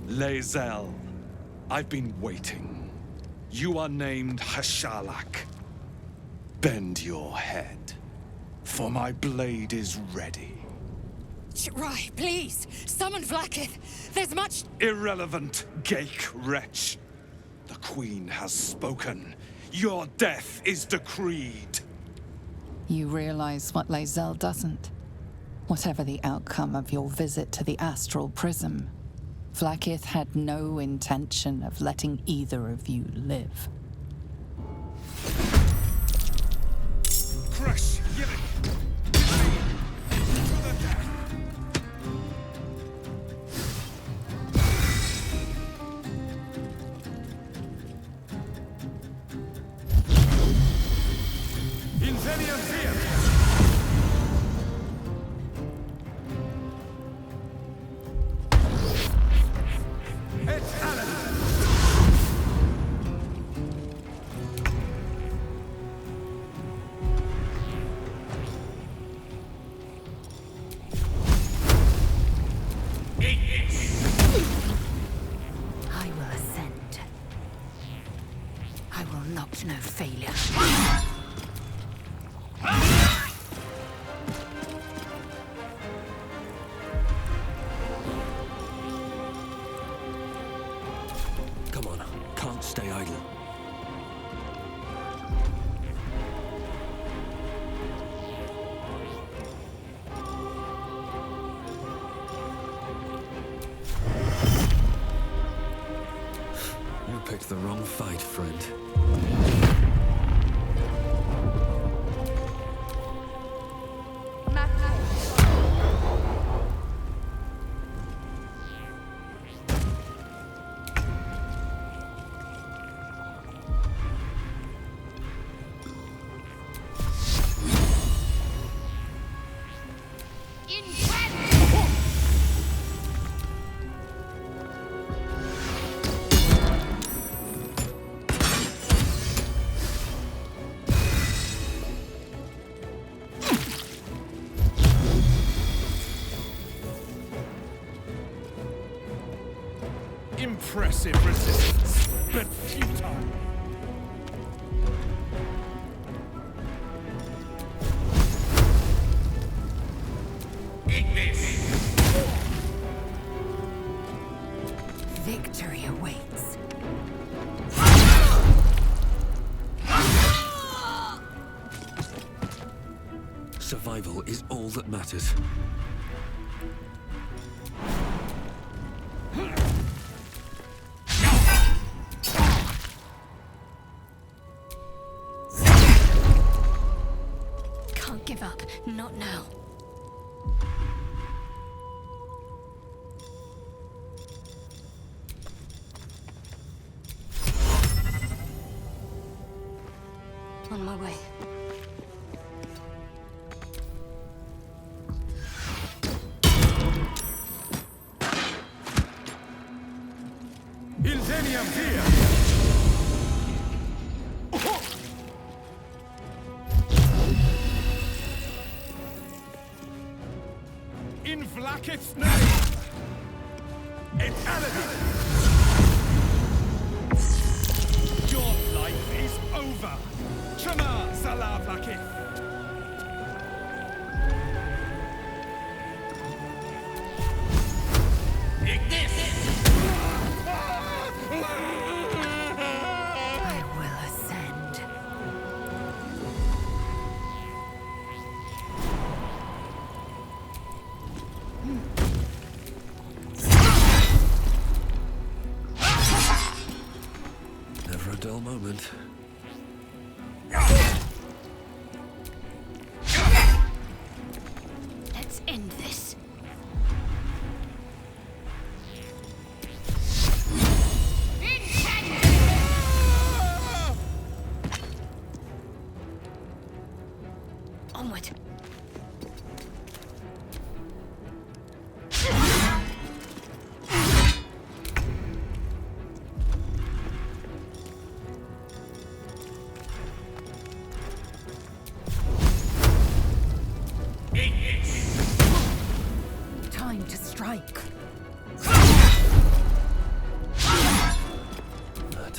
Lae'zel, I've been waiting. You are named Hashalak. Bend your head, for my blade is ready. Rai, please! Summon Vlaakith! There's much— Irrelevant, Geik wretch. The Queen has spoken. Your death is decreed. You realize what Lae'zel doesn't? Whatever the outcome of your visit to the Astral Prism, Vlaakith had no intention of letting either of you live. Crush, Yillik! To the death! Invenium Fear! I will ascend. I will not know failure. Come on, can't stay idle. You picked the wrong fight, friend. Impressive resistance, but futile. Victory awaits. Survival is all that matters. Can't give up. Not now. On my way. Invenium Fear! In Vlaakith's name! Eternity! Your life is over! Chama Salah Vlaakith! I will ascend. Never a dull moment. Let's end this. Onward.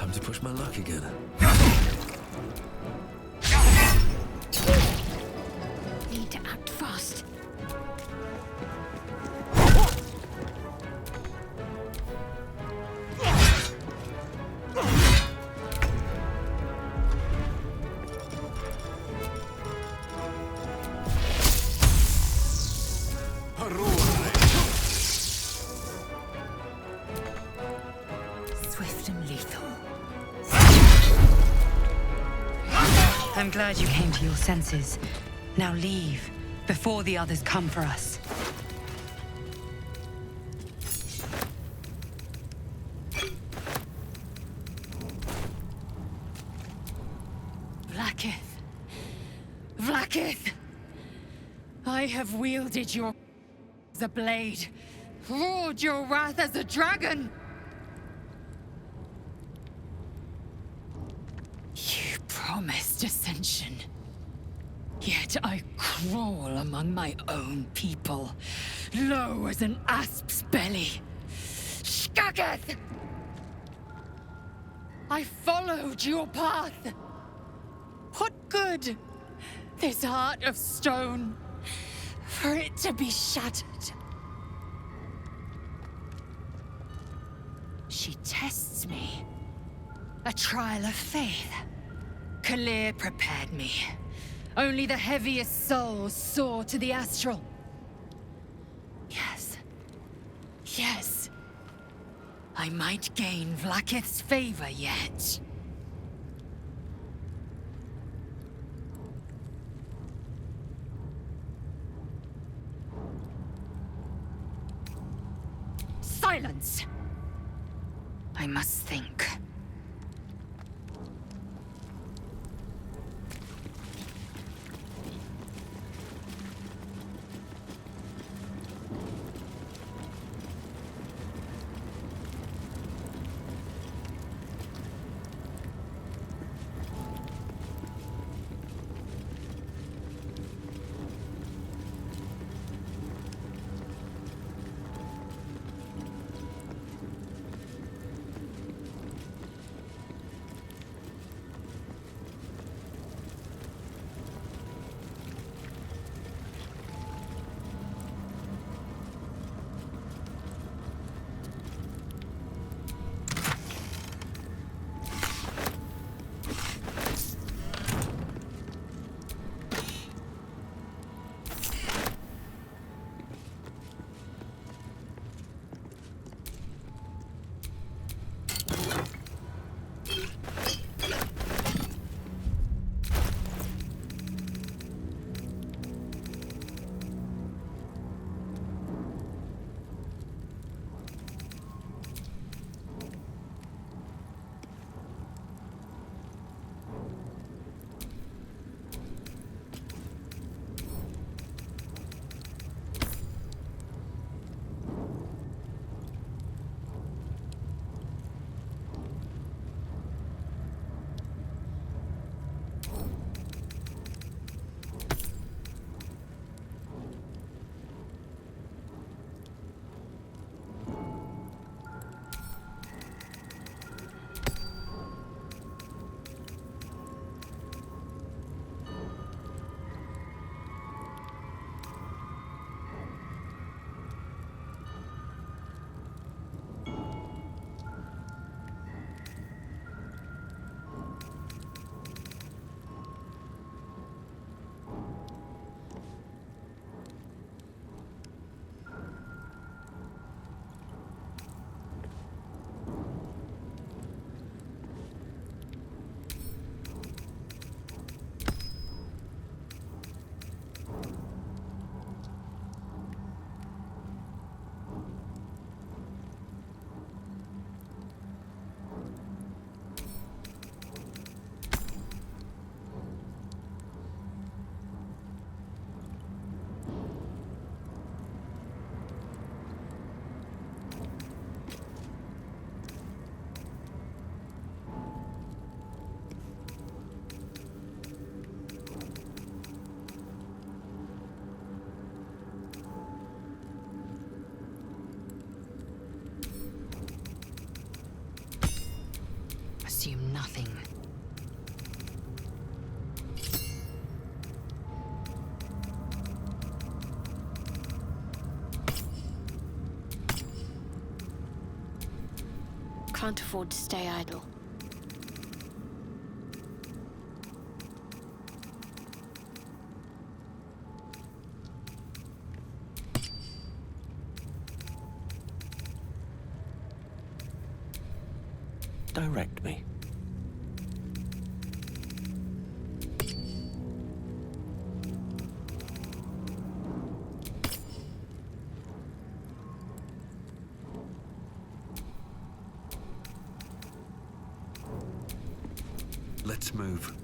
Time to push my luck again. Need to act fast. Swift and lethal. I'm glad you came to your senses. Now leave, before the others come for us. Vlaakith. Vlaakith! I have wielded your as a blade, roared your wrath as a dragon! You promised ascension. Yet I crawl among my own people, low as an asp's belly. Skaketh! I followed your path. What good? This heart of stone, for it to be shattered. She tests me. A trial of faith. Kalir prepared me. Only the heaviest souls soar to the astral. Yes. Yes. I might gain Vlaakith's favor yet. Silence! I must think. nothing. Can't afford to stay idle. Direct me. Let's move.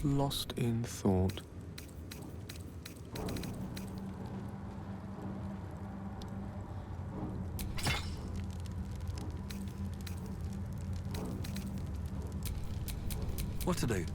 Lost in thought. What to do?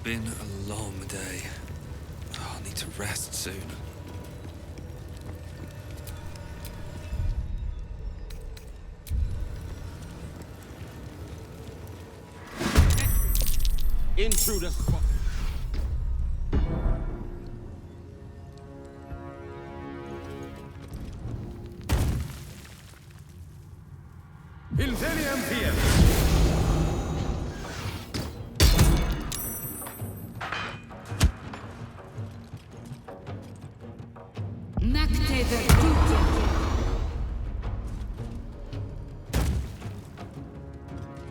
been a long day. I'll need to rest soon. Intruder spotted. Incendium Fiat. Nacte virtute.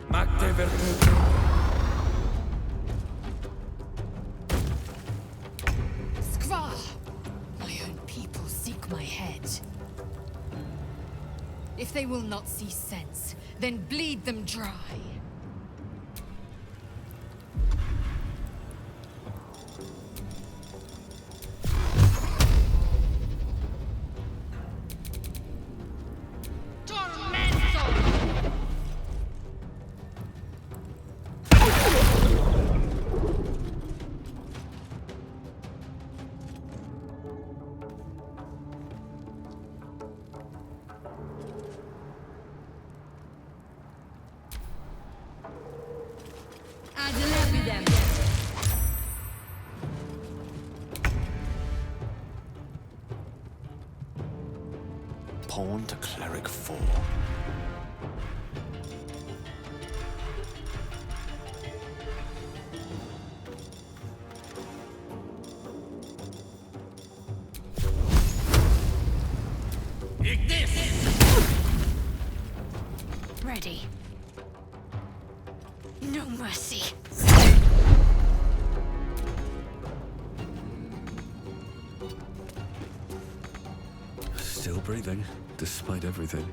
Magde Virtute. Skva! My own people seek my head. If they will not see sense, then bleed them dry. Pawn to Cleric 4. Ready. No mercy. Still breathing, despite everything.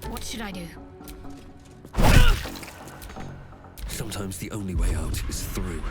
What should I do? Sometimes the only way out is through.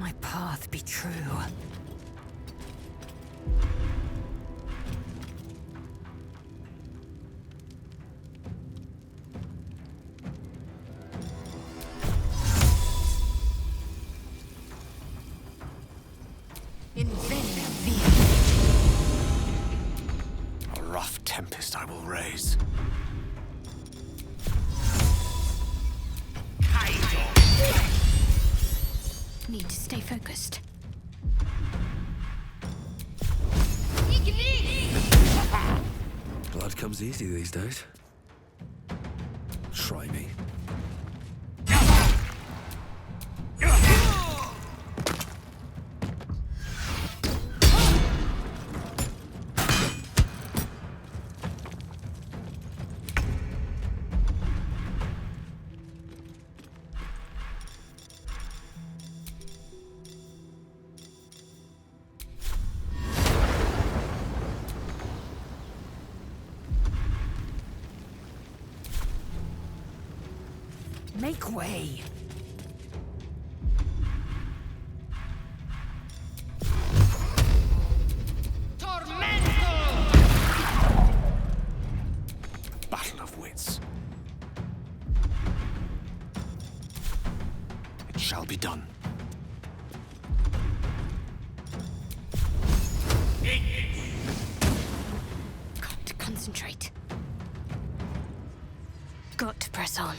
My path be true. A rough tempest I will raise. Need to stay focused. comes easy these days. Try me. Make way. Battle of wits. It shall be done. Got to concentrate. Got to press on.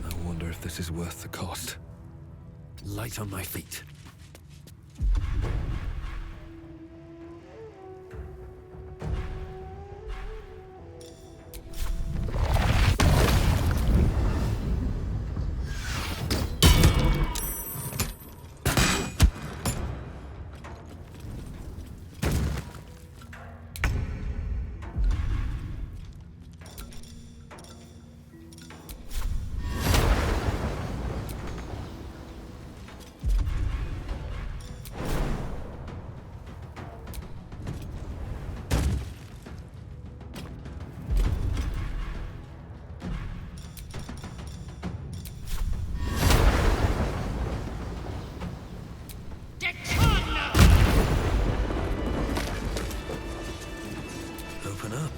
I wonder if this is worth the cost. Light on my feet. Open up.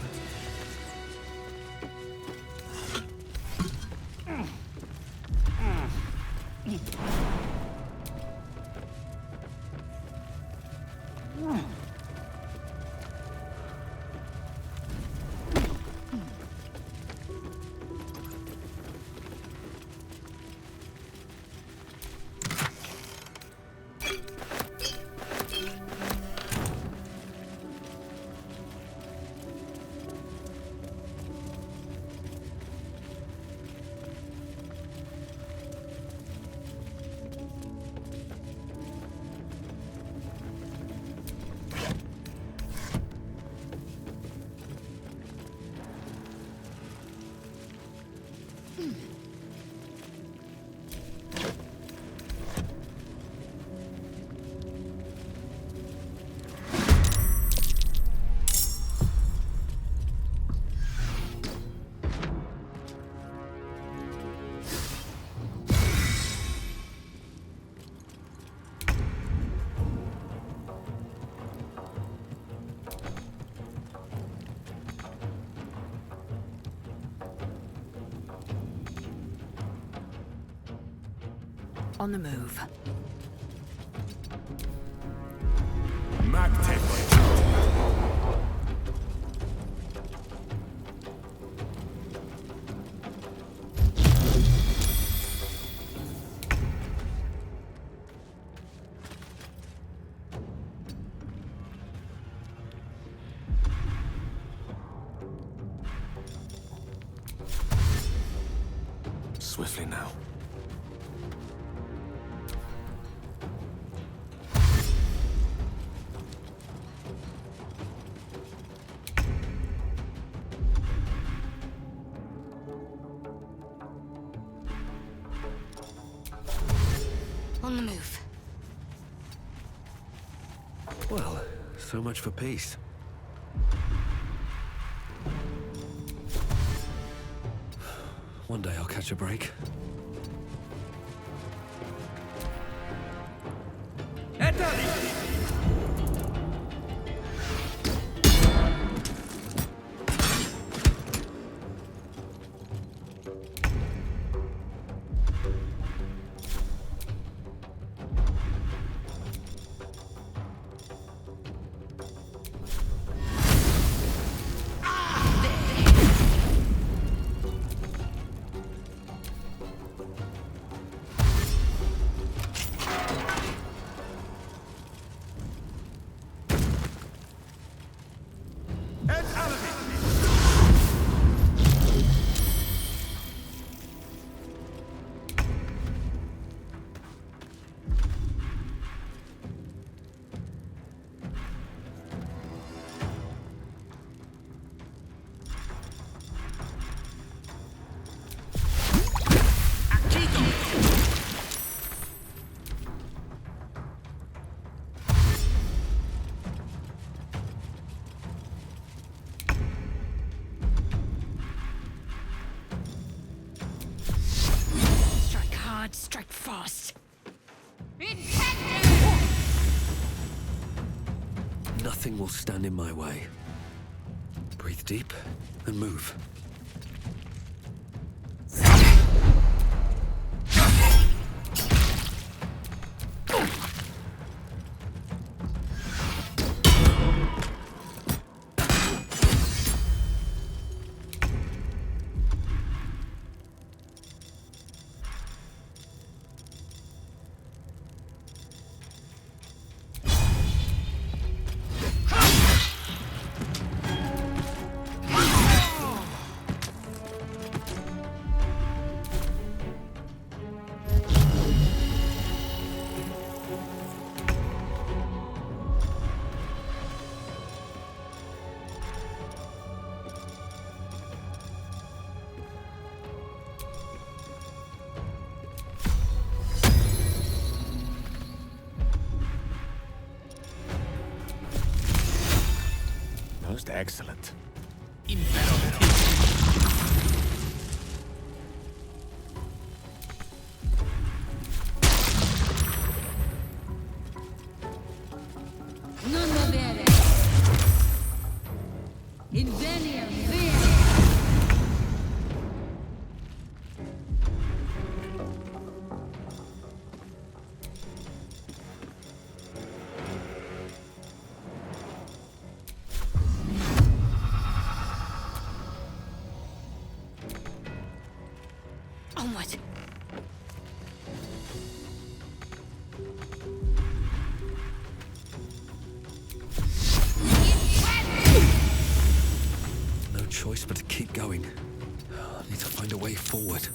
On the move. Swiftly now. On the move. Well, so much for peace. One day I'll catch a break. Strike fast. Nothing will stand in my way. Breathe deep and move. Most excellent. Non va bene. Inveniam, via. Onward. No choice but to keep going. I need to find a way forward.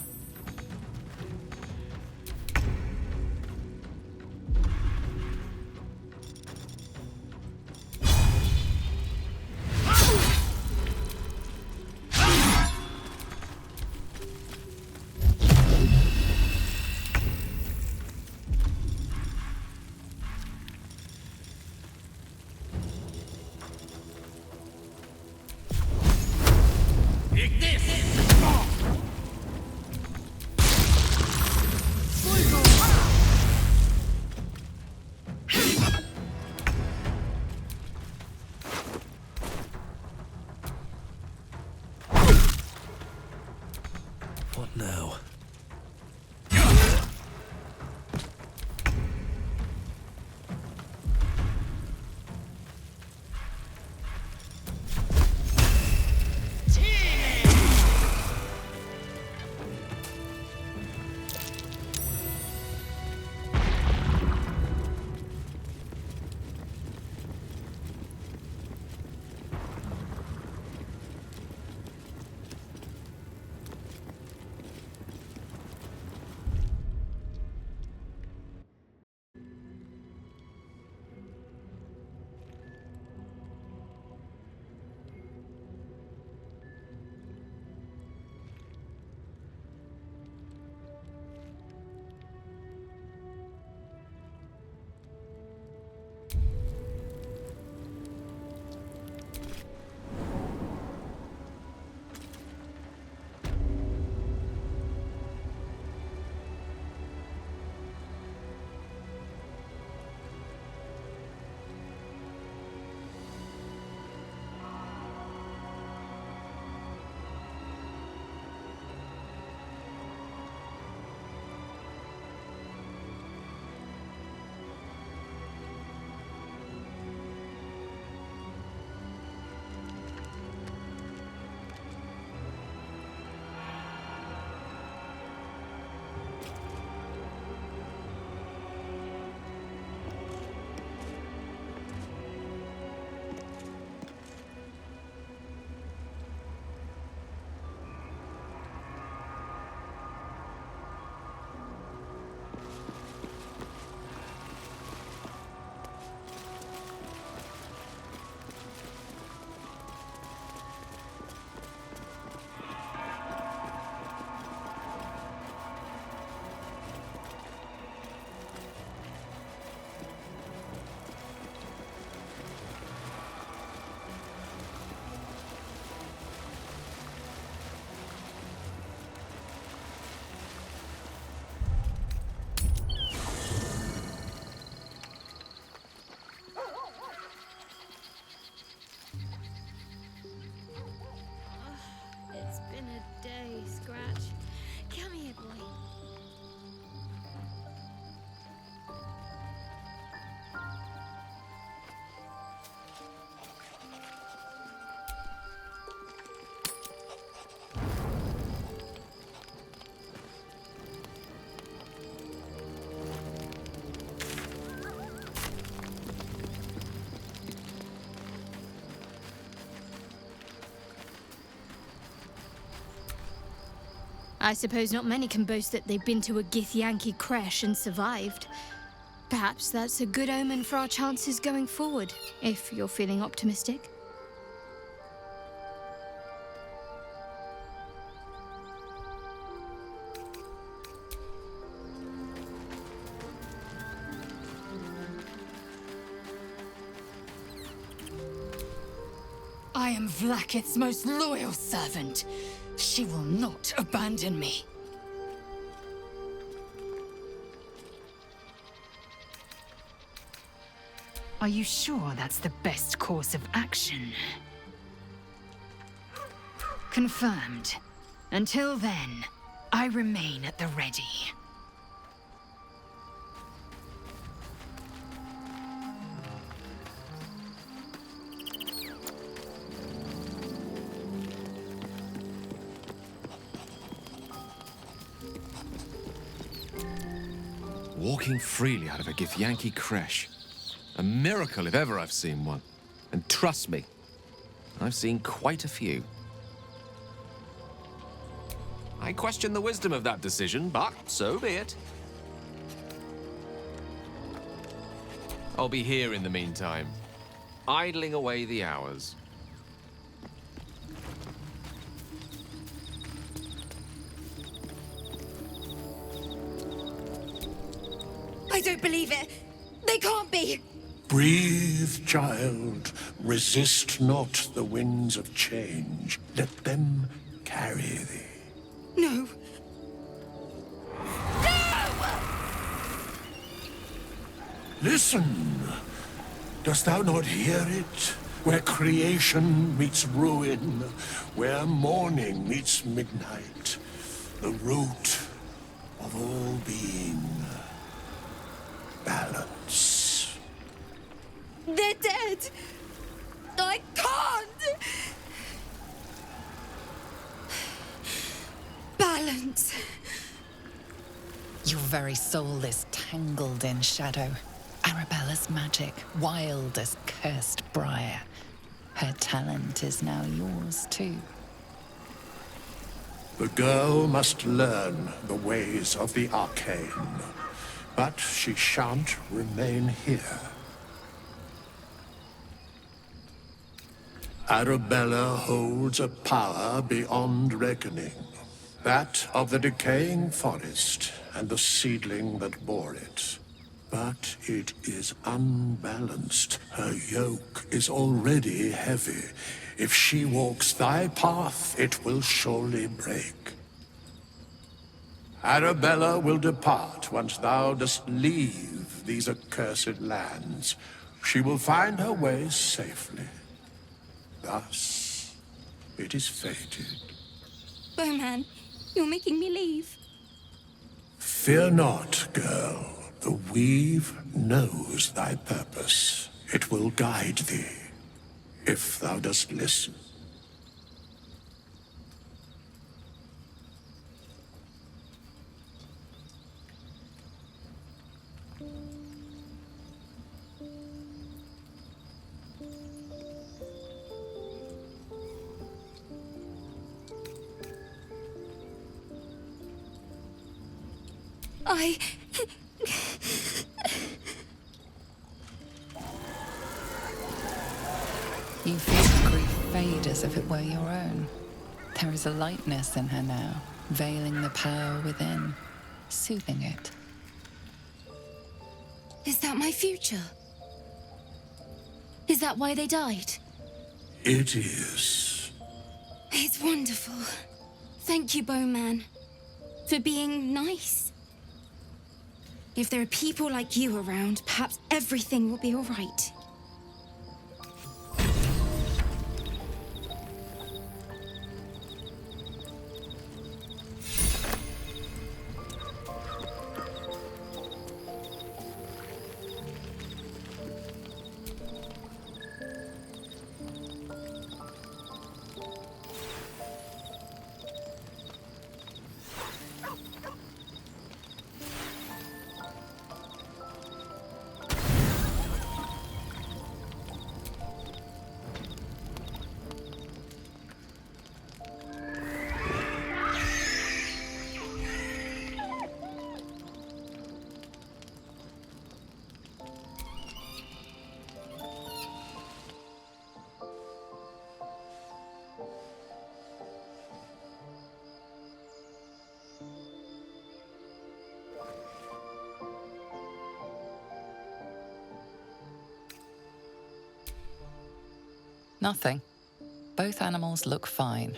I suppose not many can boast that they've been to a Githyanki creche and survived. Perhaps that's a good omen for our chances going forward, if you're feeling optimistic. I am Vlakith's most loyal servant. She will not abandon me. Are you sure that's the best course of action? Confirmed. Until then, I remain at the ready. Walking freely out of a Githyanki creche. A miracle if ever I've seen one. And trust me, I've seen quite a few. I question the wisdom of that decision, but so be it. I'll be here in the meantime, idling away the hours. I don't believe it! They can't be! Breathe, child. Resist not the winds of change. Let them carry thee. No. Listen. Dost thou not hear it? Where creation meets ruin, where morning meets midnight, the root of all being. Balance. They're dead! I can't! Balance. Your very soul is tangled in shadow. Arabella's magic, wild as cursed briar. Her talent is now yours too. The girl must learn the ways of the arcane, but she shan't remain here. Arabella holds a power beyond reckoning, that of the decaying forest and the seedling that bore it. But it is unbalanced. Her yoke is already heavy. If she walks thy path, it will surely break. Arabella will depart once thou dost leave these accursed lands. She will find her way safely. Thus, it is fated. Bowman, you're making me leave. Fear not, girl. The weave knows thy purpose. It will guide thee, if thou dost listen. You feel grief fade as if it were your own. There is a lightness in her now, veiling the power within, soothing it. Is that my future? Is that why they died? It is. It's wonderful. Thank you, Bowman, for being nice. If there are people like you around, perhaps everything will be all right. Nothing. Both animals look fine.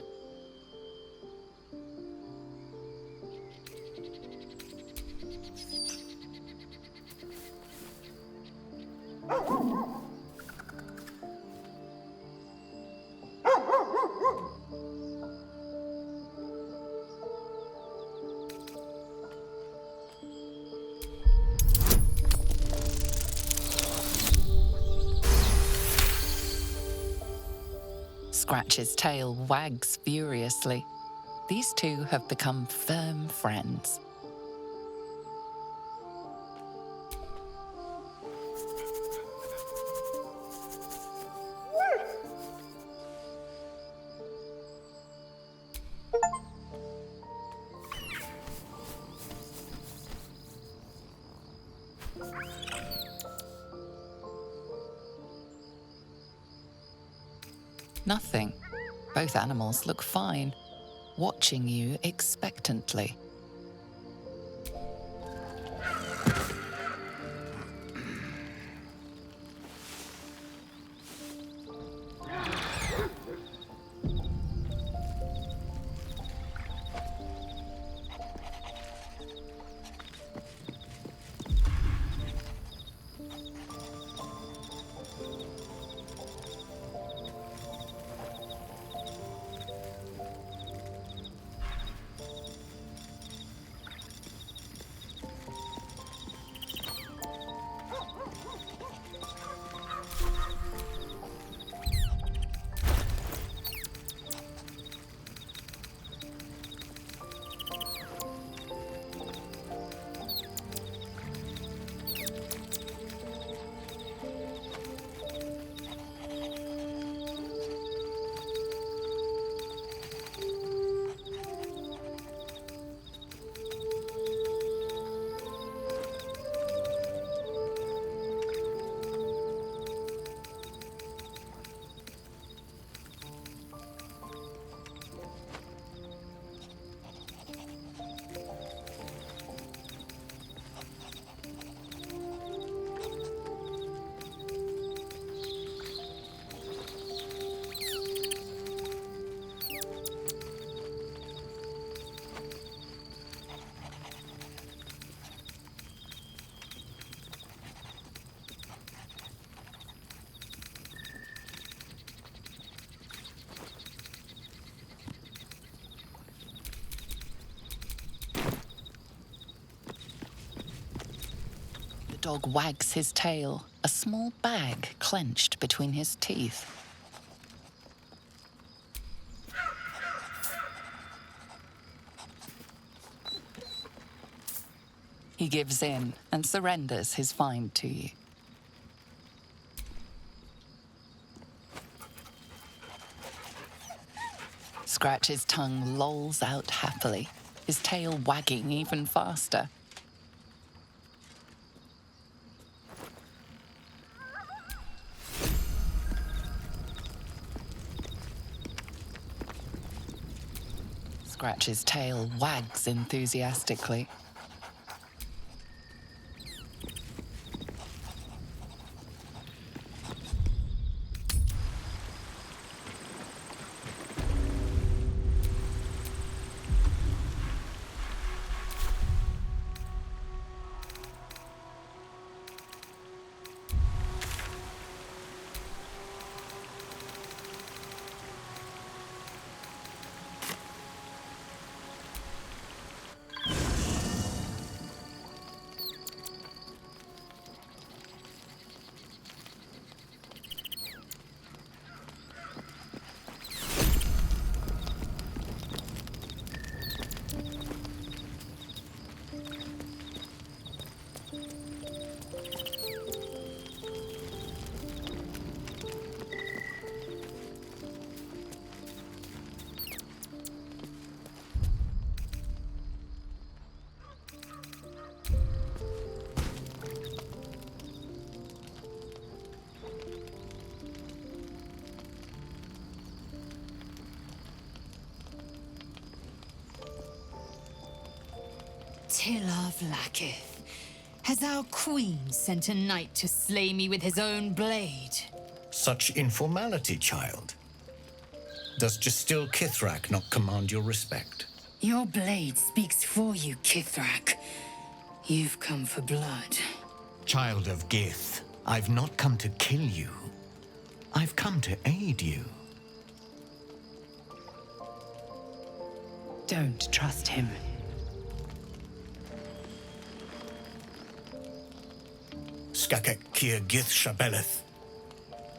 Scratch's tail wags furiously. These two have become firm friends. Nothing. Both animals look fine, watching you expectantly. The dog wags his tail, a small bag clenched between his teeth. He gives in and surrenders his find to you. Scratch's tongue lolls out happily, his tail wagging even faster. Scratch's tail wags enthusiastically. Tiller Vlaakith, has our queen sent a knight to slay me with his own blade? Such informality, child. Does Still Kithrak not command your respect? Your blade speaks for you, Kithrak. You've come for blood. Child of Gith, I've not come to kill you. I've come to aid you. Don't trust him. Skakek Kir Gith Shabeleth.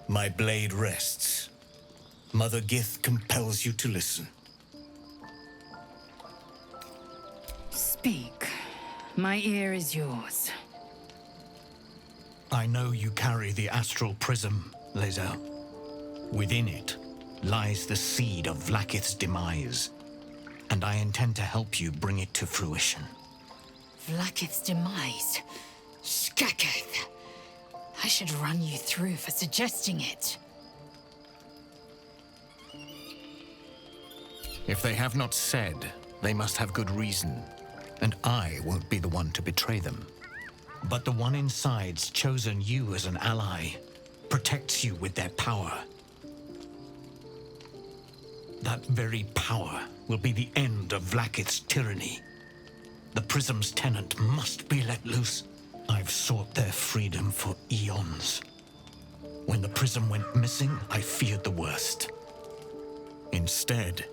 My blade rests. Mother Gith compels you to listen. Speak. My ear is yours. I know you carry the astral prism, Lae'zel. Within it lies the seed of Vlaakith's demise, and I intend to help you bring it to fruition. Vlaakith's demise? Skaketh! I should run you through for suggesting it. If they have not said, they must have good reason, and I won't be the one to betray them. But the one inside's chosen you as an ally, protects you with their power. That very power will be the end of Vlaakith's tyranny. The Prism's tenant must be let loose. I've sought their freedom for eons. When the Prism went missing, I feared the worst. Instead,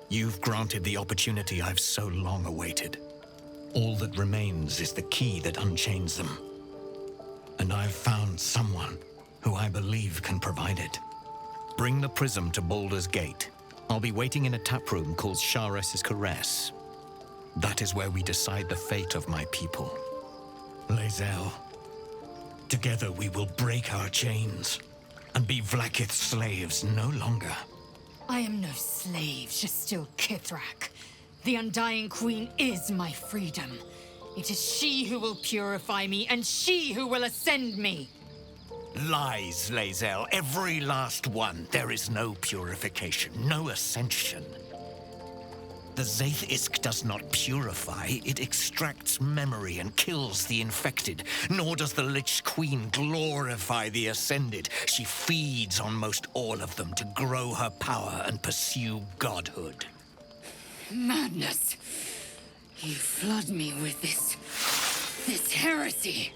you've granted the opportunity I've so long awaited. All that remains is the key that unchains them. And I've found someone who I believe can provide it. Bring the Prism to Baldur's Gate. I'll be waiting in a taproom called Shares's Caress. That is where we decide the fate of my people. Lae'zel, together we will break our chains and be Vlaakith's slaves no longer. I am no slave, Still Kithrak. The Undying Queen is my freedom. It is she who will purify me, and she who will ascend me. Lies, Lae'zel, every last one. There is no purification, no ascension. The Zaith Isk does not purify, it extracts memory and kills the infected. Nor does the Lich Queen glorify the ascended. She feeds on most all of them to grow her power and pursue godhood. Madness! You flood me with this heresy.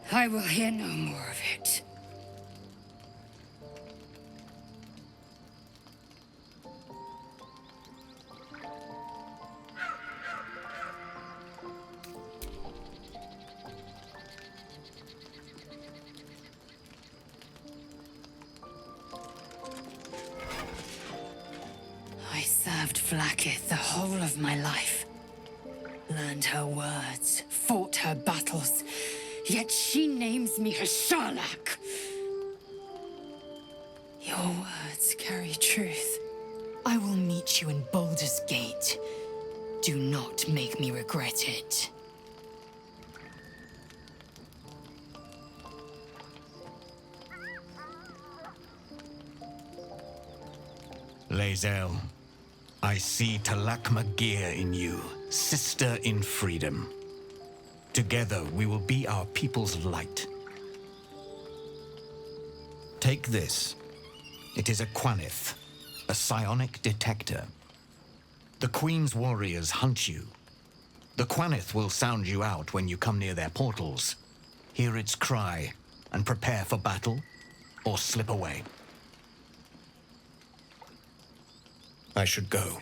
I will hear no more of it. I served Vlaakith the whole of my life. Learned her words, fought her battles, yet she names me Hashalak. Your words carry truth. I will meet you in Baldur's Gate. Do not make me regret it. Lae'zel, I see Talak Magir in you, sister in freedom. Together we will be our people's light. Take this. It is a Quanith, a psionic detector. The Queen's warriors hunt you. The Quanith will sound you out when you come near their portals. Hear its cry and prepare for battle, or slip away. I should go.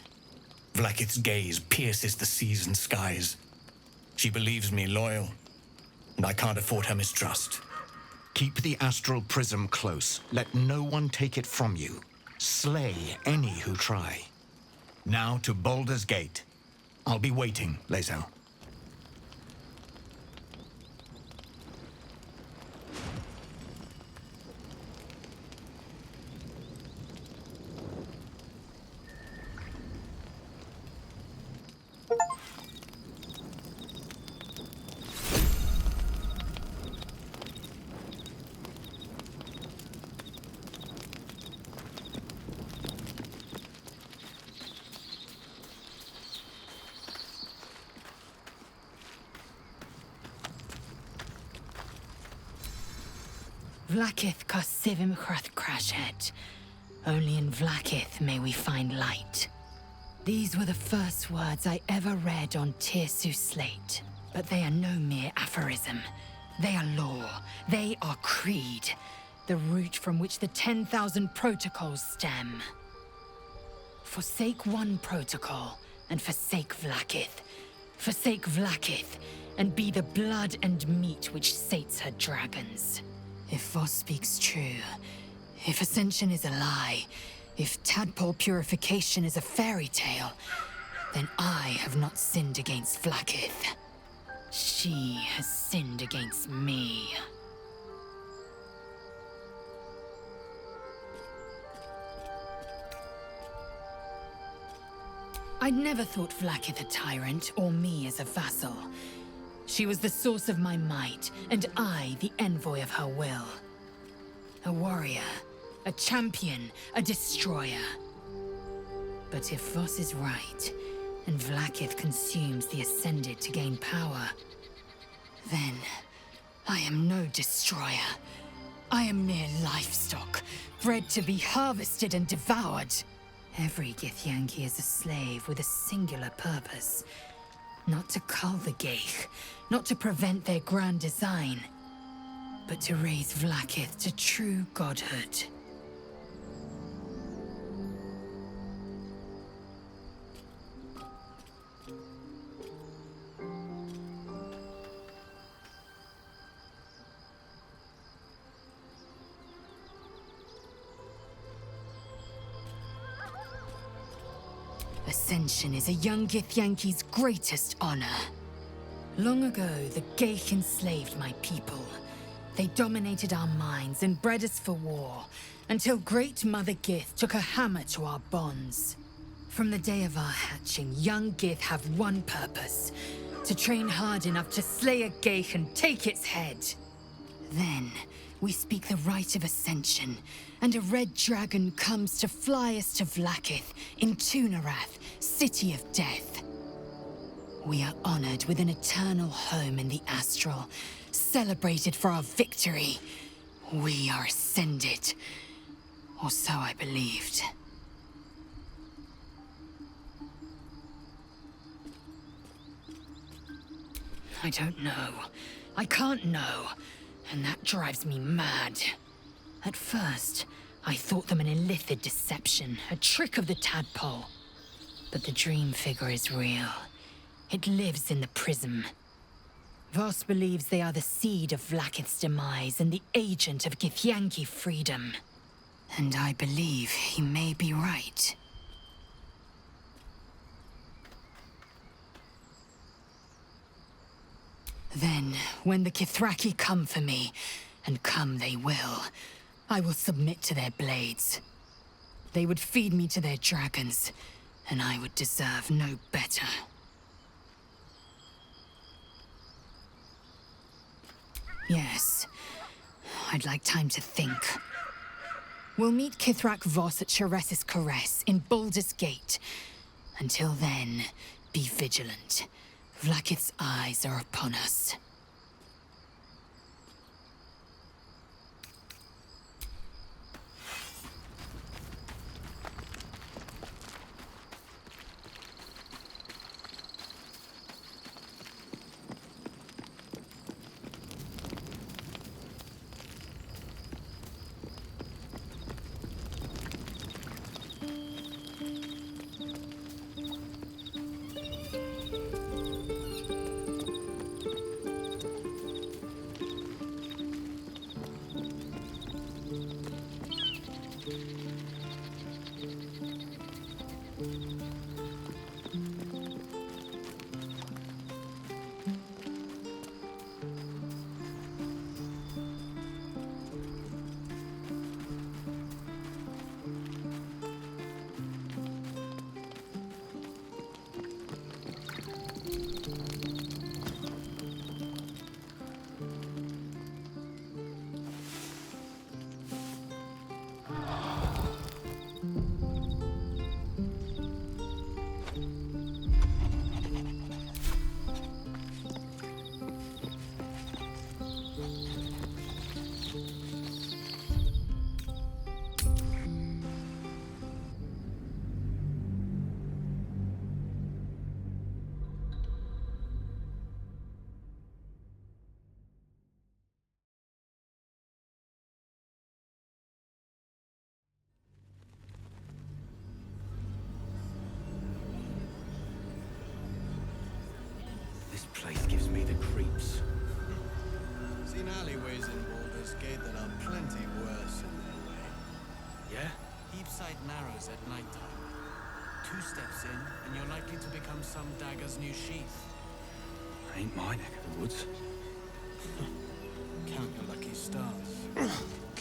Vlaakith's gaze pierces the seas and skies. She believes me loyal, and I can't afford her mistrust. Keep the astral prism close. Let no one take it from you. Slay any who try. Now to Baldur's Gate. I'll be waiting, Lae'zel. Vlakith Kosivim Hrath Crashhead. Only in Vlakith may we find light. These were the first words I ever read on Tirsu's slate. But they are no mere aphorism. They are law. They are creed. The root from which the 10,000 protocols stem. Forsake one protocol, and forsake Vlakith. Forsake Vlakith, and be the blood and meat which sates her dragons. If Voss speaks true, if Ascension is a lie, if tadpole purification is a fairy tale, then I have not sinned against Vlakith. She has sinned against me. I'd never thought Vlakith a tyrant, or me as a vassal. She was the source of my might, and I the envoy of her will. A warrior, a champion, a destroyer. But if Voss is right, and Vlakith consumes the Ascended to gain power, then I am no destroyer. I am mere livestock, bred to be harvested and devoured. Every Githyanki is a slave with a singular purpose. Not to cull the Geich, not to prevent their grand design, but to raise Vlakith to true godhood. Ascension is a young Githyanki's greatest honor. Long ago, the Geich enslaved my people. They dominated our minds and bred us for war, until Great Mother Gith took a hammer to our bonds. From the day of our hatching, young Gith have one purpose: to train hard enough to slay a Geich and take its head. Then, we speak the rite of Ascension, and a red dragon comes to fly us to Vlakith in Tunarath, City of Death. We are honored with an eternal home in the Astral, celebrated for our victory. We are ascended. Or so I believed. I don't know. I can't know. And that drives me mad. At first, I thought them an illithid deception, a trick of the tadpole. But the dream figure is real. It lives in the prism. Voss believes they are the seed of Vlakith's demise and the agent of Githyanki freedom. And I believe he may be right. Then, when the Kithraki come for me, and come they will, I will submit to their blades. They would feed me to their dragons, and I would deserve no better. Yes, I'd like time to think. We'll meet Kithrak Voss at Cheres's Caress in Baldur's Gate. Until then, be vigilant. Vlakith's eyes are upon us. and alleyways in Baldur's Gate that are plenty worse in their way. Yeah? Heapside narrows at nighttime. 2 steps in, and you're likely to become some dagger's new sheath. Ain't my neck of the woods. Count your lucky stars.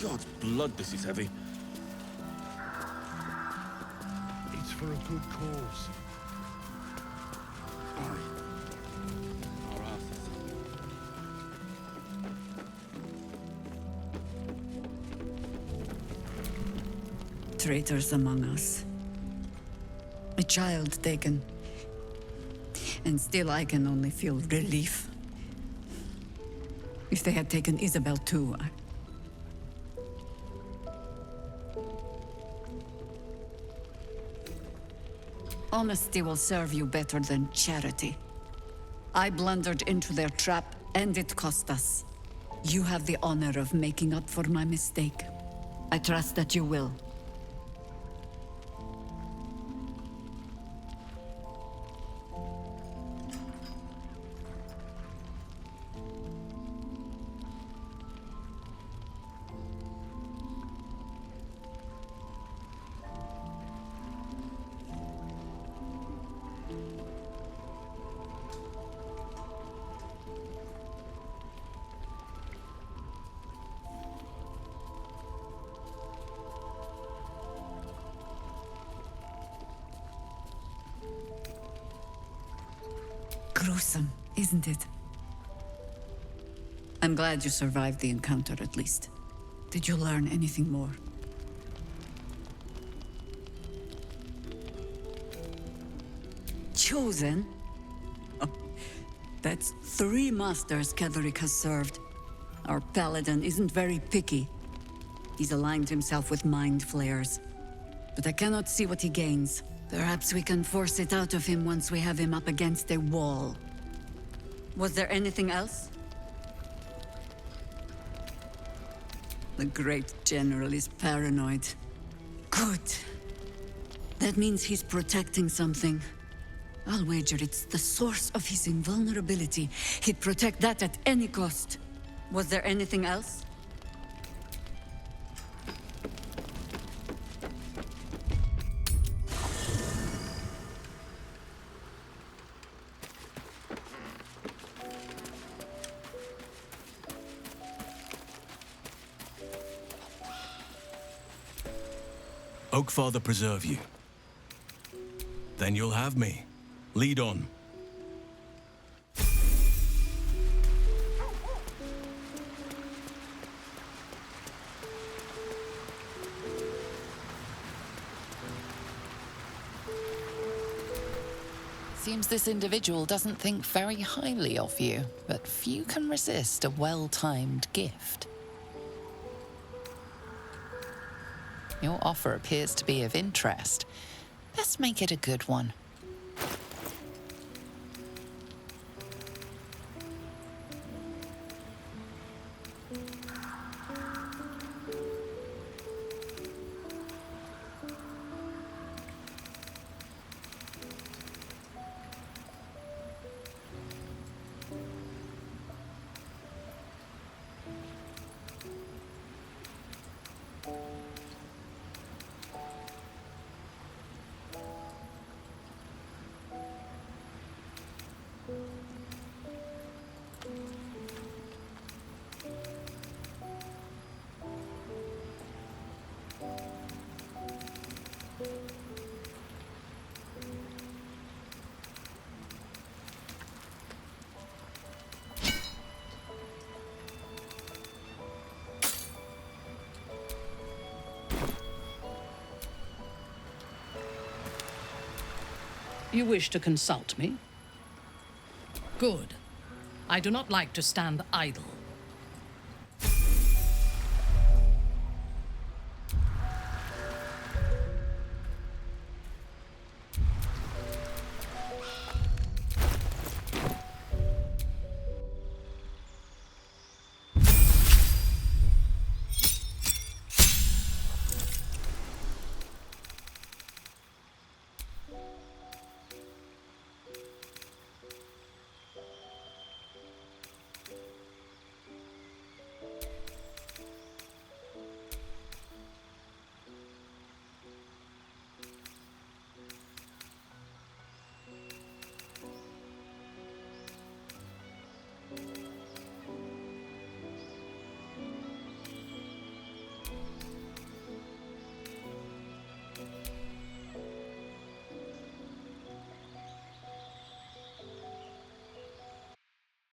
God's blood, this is heavy. It's for a good cause. Our asses. Traitors among us. A child taken. And still I can only feel relief. If they had taken Isabel too, Honesty will serve you better than charity. I blundered into their trap, and it cost us. You have the honor of making up for my mistake. I trust that you will. Gruesome, isn't it? I'm glad you survived the encounter, at least. Did you learn anything more? Chosen? Oh, that's 3 masters Ketheric has served. Our paladin isn't very picky. He's aligned himself with mind flayers. But I cannot see what he gains. Perhaps we can force it out of him once we have him up against a wall. Was there anything else? The great general is paranoid. Good. That means he's protecting something. I'll wager it's the source of his invulnerability. He'd protect that at any cost. Was there anything else? Oakfather preserve you. Then you'll have me. Lead on. Seems this individual doesn't think very highly of you, but few can resist a well-timed gift. Your offer appears to be of interest. Let's make it a good one. You wish to consult me? Good. I do not like to stand idle.